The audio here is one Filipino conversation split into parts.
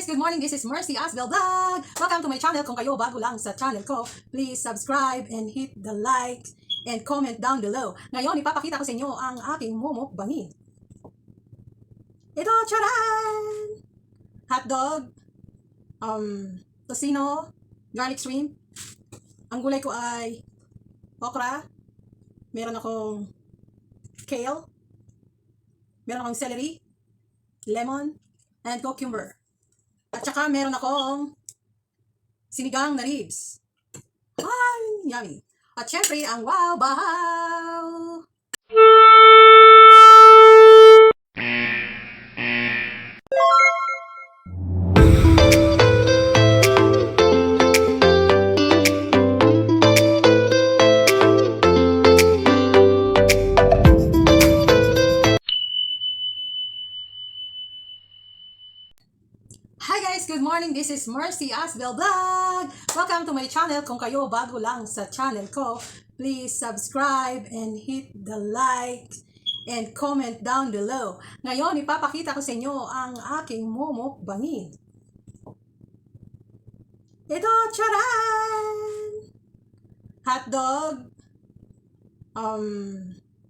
guys! Good morning! This is Mercy Asbel Vlog! Welcome to my channel. Kung kayo bago lang sa channel ko, please subscribe and hit the like and comment down below. Ngayon, ipapakita ko sa inyo ang aking mumukbangin. Ito, charan! Hotdog, tocino, garlic shrimp. Ang gulay ko ay okra. Meron akong kale. Meron akong celery, lemon, and cucumber. At saka meron akong sinigang na ribs. Ay, yummy. At syempre, ang wow bahaw. Hi guys! Good morning! This is Mercy Asbel Vlog! Welcome to my channel. Kung kayo bago lang sa channel ko, please subscribe and hit the like and comment down below. Ngayon, ipapakita ko sa inyo ang aking mumukbangin. Ito, charan! Hotdog,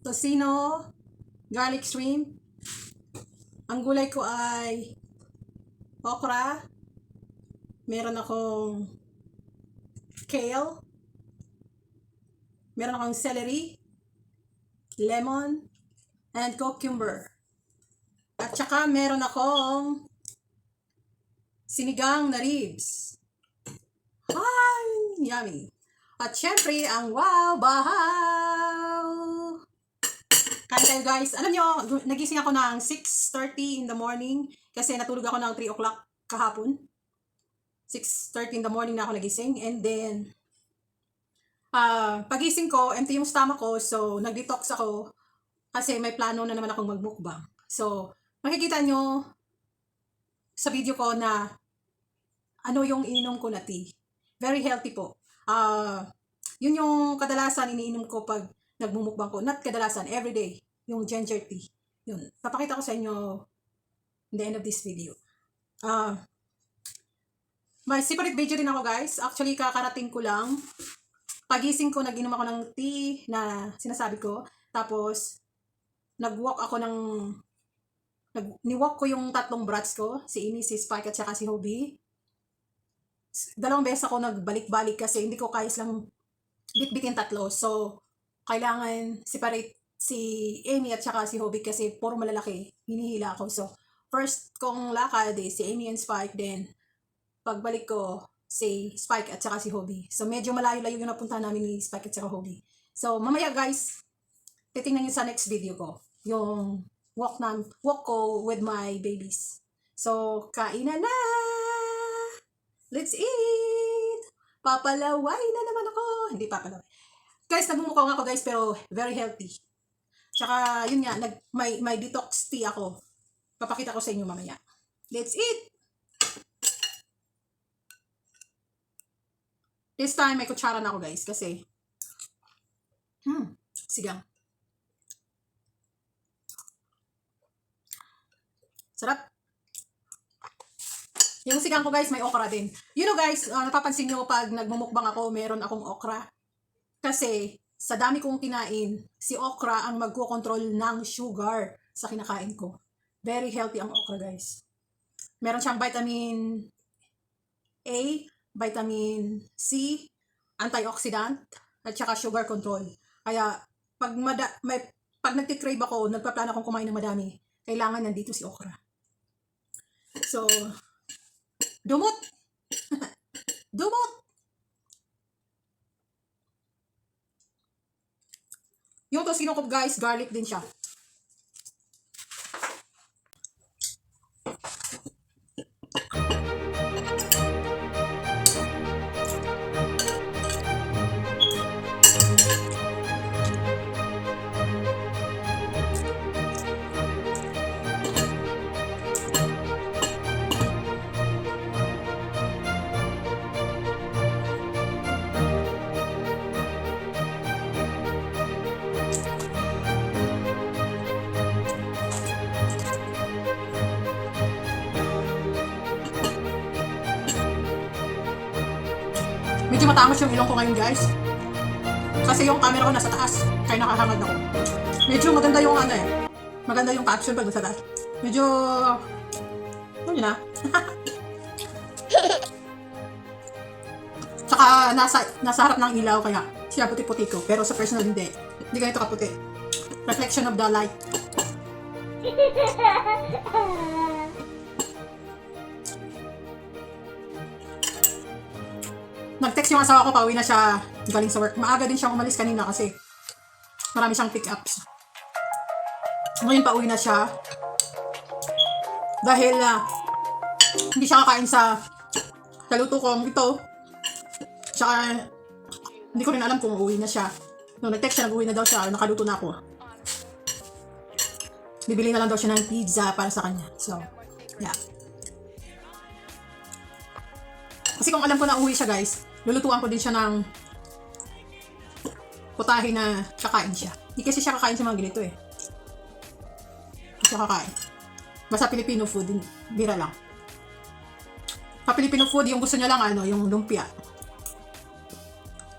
tocino, garlic shrimp. Ang gulay ko ay okra, meron akong kale, meron akong celery, lemon, and cucumber. At saka meron akong sinigang na ribs. Ay, yummy! At syempre, ang wow bahaw! Kain tayo guys. Alam nyo, nagising ako ng 6:30 in the morning kasi natulog ako ng 3 o'clock kahapon. 6:30 in the morning na ako nagising. And then, pagising ko, empty yung stomach ko. So, nag-detox ako kasi may plano na naman akong magmukbang. So, makikita nyo sa video ko na ano yung ininom ko na tea. Very healthy po. Yun yung kadalasan iniinom ko pag nagmumukbang ko. Not kadalasan, everyday. Yung ginger tea. Yun. Papakita ko sa inyo in the end of this video. May separate video din ako guys. Actually, kakarating ko lang. Pagising ko, nag-inom ako ng tea na sinasabi ko. Tapos, nag-walk ako ni-walk ko yung tatlong brats ko. Si Ini, si Spike, at saka si Hobie. 2 beses ako nagbalik-balik kasi hindi ko kayas lang bit-bitin tatlo. So, kailangan separate si Amy at saka si Hobie kasi puro malalaki. Hinihila ako. So, first kong lakad si Amy and Spike. Then, pagbalik ko, si Spike at saka si Hobie. So, medyo malayo-layo yung napuntahan namin ni Spike at saka Hobie. So, mamaya guys, titingnan nyo sa next video ko. Yung walk ko with my babies. So, kainan na! Let's eat! Papalaway na naman ako! Hindi papalaway. Guys, nagmumukha ako guys, pero very healthy. Tsaka, yun nga, may detox tea ako. Papakita ko sa inyo mamaya. Let's eat! This time, may kutsara na ako guys, kasi, sigang. Sarap. Yung sigang ko guys, may okra din. You know guys, napapansin nyo pag nagmumukbang ako, meron akong okra. Kasi, sa dami kong kinain, si okra ang magkocontrol ng sugar sa kinakain ko. Very healthy ang okra guys. Meron siyang vitamin A, vitamin C, antioxidant, at saka sugar control. Kaya, pag nagtikrave ako, nagpaplano akong kumain ng madami, kailangan nandito si okra. So, dumot! Dumot! Yung tocino ko guys, garlic din siya. Medyo matangos yung ilong ko ngayon guys. Kasi yung camera ko nasa taas. Kaya nakahangad ako. Medyo maganda yung ano eh. Maganda yung caption pag nasa taas. Medyo... ano yun ah? Tsaka nasa harap ng ilaw kaya siya puti-puti ko. Pero sa personal hindi. Hindi ganito kaputi. Reflection of the light. Nag-text yung asawa ko, pauwi na siya galing sa work. Maaga din siyang umalis kanina kasi marami siyang pick-ups. Ngayon pauwi na siya. Dahil hindi siya kakain sa kaluto kong ito. Tsaka hindi ko rin alam kung uuwi na siya. Nung nag-text siya, nag-uwi na daw siya. Nakaluto na ako. Bibili na lang daw siya ng pizza para sa kanya. So, yeah. Kasi kung alam ko na uuwi siya guys, lulutuan ko din siya ng putahe na kakain siya. Hindi kasi siya kakain sa mga ganito eh. Hindi siya kakain. Basta Filipino food, bira lang. Sa Filipino food, yung gusto niya lang ano, yung lumpia.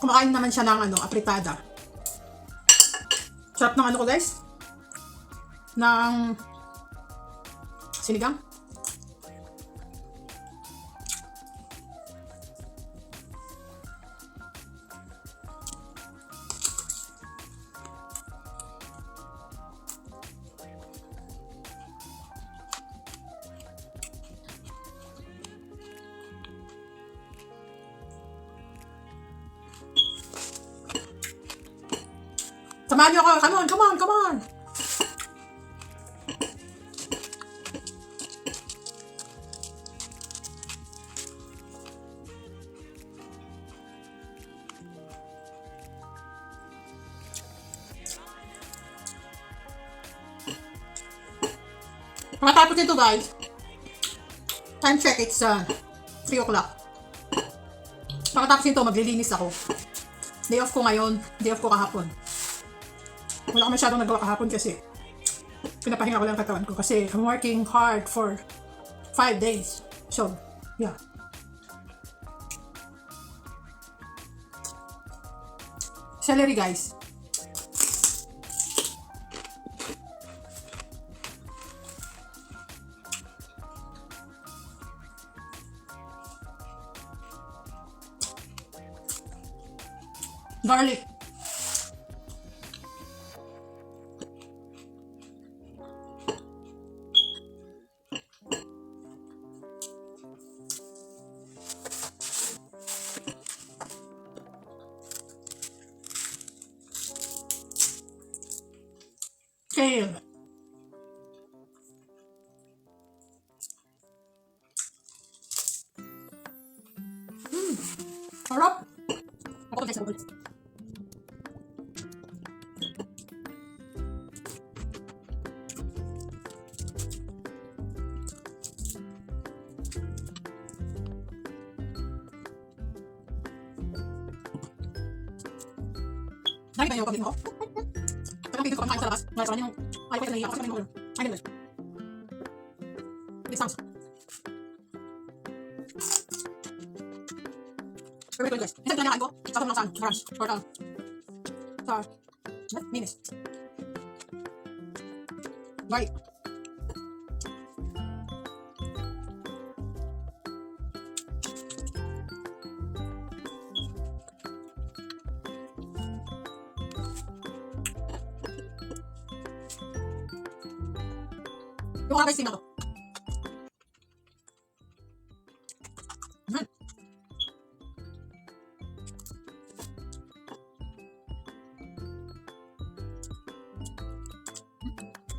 Kumakain naman siya ng ano, apritada. Sarap ng ano ko guys. Ng sinigang. Samahan niyo ako. Come on, come on, come on. Pagkatapos nito guys, time check, it's 3 o'clock. Pagkatapos nito, maglilinis ako. Day off ko ngayon, day off ko kahapon. Wala ko masyadong nagawa kahapon kasi pinapahinga ko lang katawan ko kasi I'm working hard for 5 days. So, yeah. Celery guys. Garlic. Kale. Harap. Ako guys, ako guys. Nakita niyo yung pagkain ko? Parang pigil ko kami kain sa labas. Ngayon sa kanya yung ayaw ko ito nahiya ako sa kanya yung ay ganun. It sounds. Very good guys. Minsan pinanyakaan ko. Sasama lang saan. Marams. Or minis. Garlic. Yung guys, tingnan ko.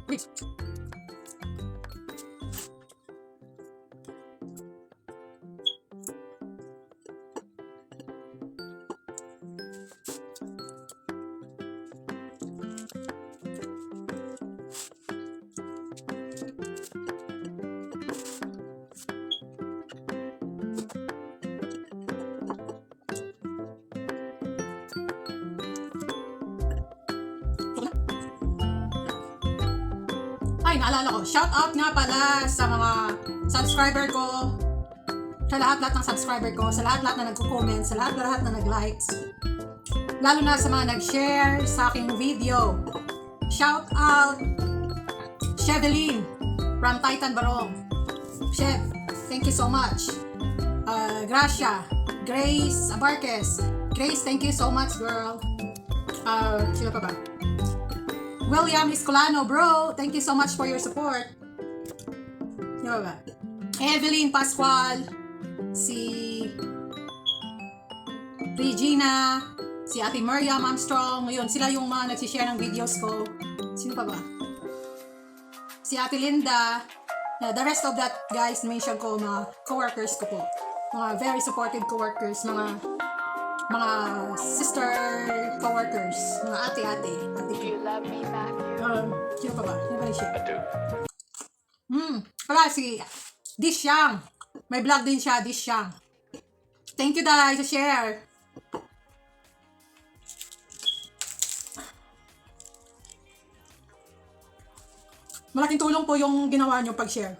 Wait. Ay, naalala ko. Shout out nga pala sa mga subscriber ko sa lahat-lahat ng subscriber ko, sa lahat-lahat na nagko-comment, sa lahat-lahat na nag-likes. Lalo na sa mga nag-share sa aking video. Shout out Cheveline from Titan Barong. Chef, thank you so much. Gracia, Grace Abarques. Grace, thank you so much, girl. Sino pa ba? William Escolano, bro. Thank you so much for your support. Sino pa ba? Evelyn Pascual. Si Regina. Si Ate Miriam Armstrong. Ngayon, sila yung mga nagsishare ng videos ko. Sino pa ba? Si Ate Linda. The rest of that, guys, mention ko, mga coworkers ko po. Mga very supportive coworkers, mga sister coworkers, mga ate-ate. You love me, Matthew. Sino pa ba? Sino ba siya? Wala, si Dish Yang. May vlog din siya, Dish Yang. Thank you, guys, sa share. Malaking tulong po yung ginawa nyo pag-share.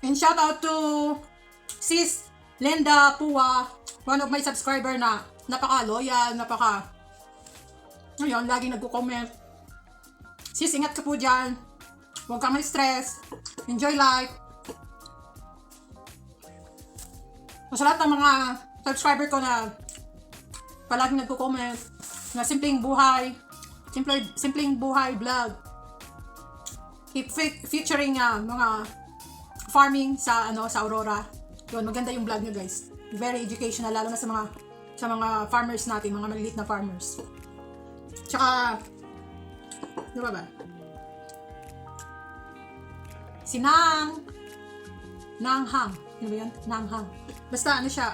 And shout out to Sis Linda Pua, one of my subscriber na napaka-loyal, ngayon, lagi nagko-comment. Sis, ingat ka po dyan. Huwag kang stress. Enjoy life. Sa lahat ng mga subscriber ko na palaging nagko-comment na simpleng buhay vlog. Keep featuring mga farming sa Aurora. Yun, maganda yung vlog niyo, guys. Very educational, lalo na sa mga farmers natin, mga maliliit na farmers. Tsaka, di ba? Si Nanghang. Ano ba yun? Nanghang. Basta siya,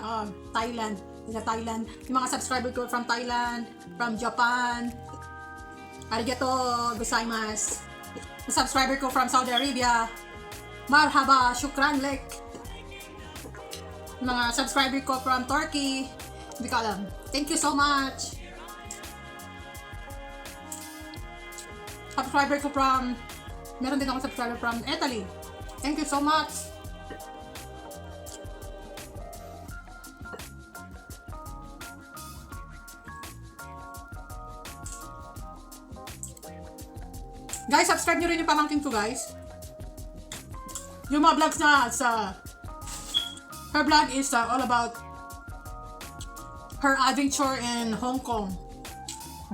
Thailand. Thailand. Yung mga subscriber ko from Thailand, from Japan. Arigato gozaimasu. Yung subscriber ko from Saudi Arabia. Marhaba, shukran lek. Mga subscriber ko from Turkey. Hindi ko alam. Thank you so much. Subscriber ko from, meron din ako subscriber from Italy. Thank you so much. Guys, subscribe nyo rin yung pamangkin ko, guys. Yung mga vlogs na her vlog is all about her adventure in Hong Kong.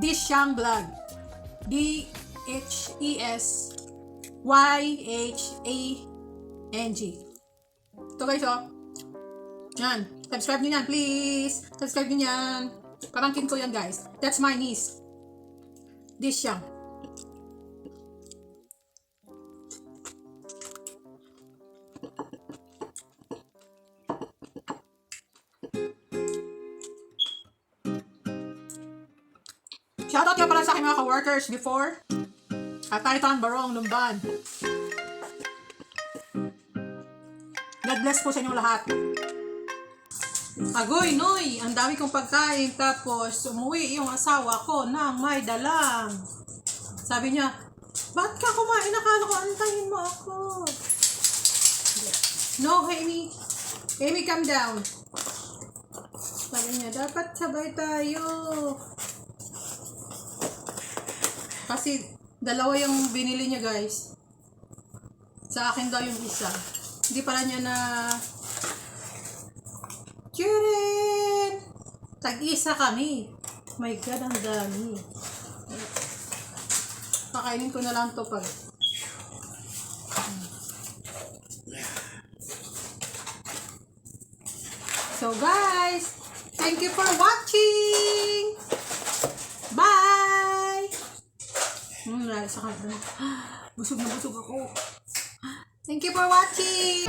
Dish Yang vlog. DHESYHANG. Ito, guys, yan. Subscribe nyo yan, please. Subscribe nyo yan. Pamangkin ko yan, guys. That's my niece. Dish Yang. Shoutout nga pala sa aking mga ka-workers before at Titan Barong Lumban. God bless po sa inyong lahat. Agoy, noy, ang dami kong pagkain, tapos umuwi yung asawa ko nang may dalang. Sabi niya, ba't ka kumain? Nakala ko, antayin mo ako. No, Amy. Amy, calm down. Sabi niya, dapat sabay tayo. Kasi dalawa yung binili niya, guys. Sa akin daw yung isa. Hindi pala niya na Churin! Tag-isa kami. My God, ang dami. Pakainin ko na lang to pag. So guys, thank you for watching! Bye! Busog na busog ako. Thank you for watching!